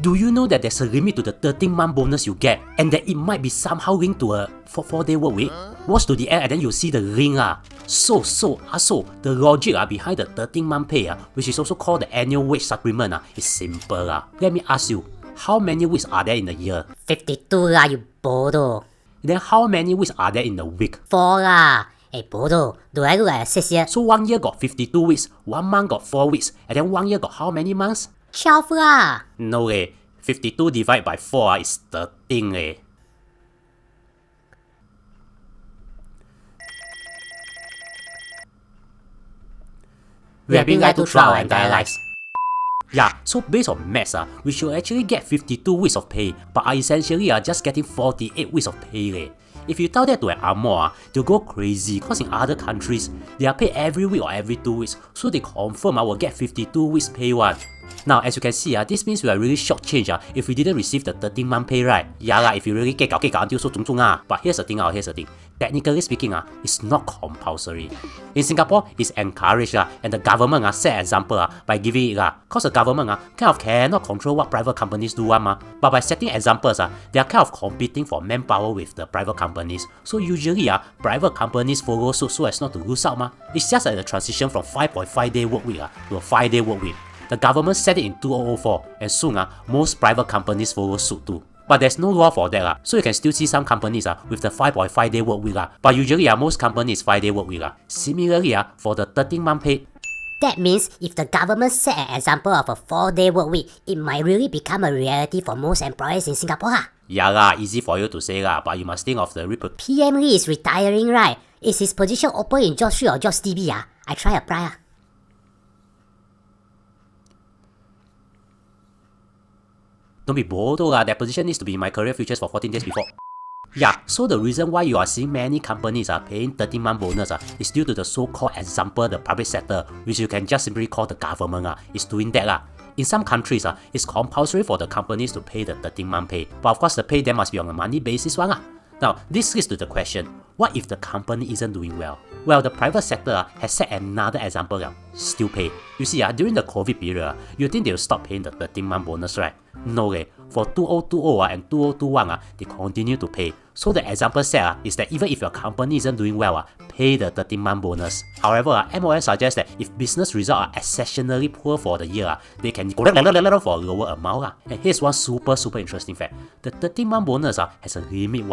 Do you know that there's a limit to the 13-month bonus you get, and that it might be somehow linked to a 4-day work week? Watch to the end and then you see the link So the logic behind the 13-month pay which is also called the annual wage supplement is simple Let me ask you, how many weeks are there in a year? 52 lah, you bodoh. Then how many weeks are there in a week? 4 lah. Hey bodoh, do I look like a 6 here? So 1 year got 52 weeks, 1 month got 4 weeks, and then 1 year got how many months? 12 lah. No 52 divided by 4 is 13 We have been lied to throughout our entire lives. Yeah, so based on maths, we should actually get 52 weeks of pay, but are essentially just getting 48 weeks of pay. If you tell that to an Amor, they'll go crazy cause in other countries, they are paid every week or every 2 weeks, so they confirm will get 52 weeks pay one. Now, as you can see, this means we are really shortchanged if we didn't receive the 13-month pay, right? Yeah, if you really get until so But here's the thing, Technically speaking, it's not compulsory. In Singapore, it's encouraged and the government set example by giving it cause the government kind of cannot control what private companies do but by setting examples, they are kind of competing for manpower with the private companies. So usually, private companies follow suit so as not to lose out It's just like the transition from 5.5-day work week to a 5-day work week. The government set it in 2004 and soon most private companies follow suit too. But there's no law for that so you can still see some companies with the 5.5-day work week but usually most companies 5-day work week Similarly for the 13-month pay, that means if the government set an example of a 4-day work week, it might really become a reality for most employers in Singapore Yeah easy for you to say but you must think of the PM Lee is retiring, right? Is his position open in Job Street or Jobs DB I try apply Don't be bold that position needs to be in my career futures for 14 days before. Yeah, so the reason why you are seeing many companies paying 13-month bonus is due to the so-called example the private sector, which you can just simply call the government is doing that In some countries, it's compulsory for the companies to pay the 13-month pay, but of course the pay then must be on a money basis Now, this leads to the question, what if the company isn't doing well? Well, the private sector has set another example still pay. You see, during the COVID period, you think they'll stop paying the 13-month bonus, right? No, for 2020 and 2021, they continue to pay. So the example set is that even if your company isn't doing well, pay the 13-month bonus. However, MOS suggests that if business results are exceptionally poor for the year, they can go for a lower amount. And here's one super interesting fact. The 13-month bonus has a limit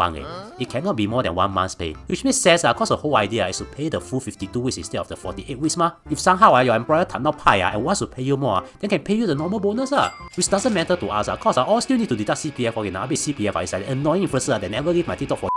It cannot be more than 1 month's pay, which makes sense because the whole idea is to pay the full 52 weeks instead of the 48 weeks If somehow your employer not pay and wants to pay you more, then can pay you the normal bonus which doesn't matter to us cause all still need to deduct CPF a bit CPF is an annoying influencer that never leave my TikTok for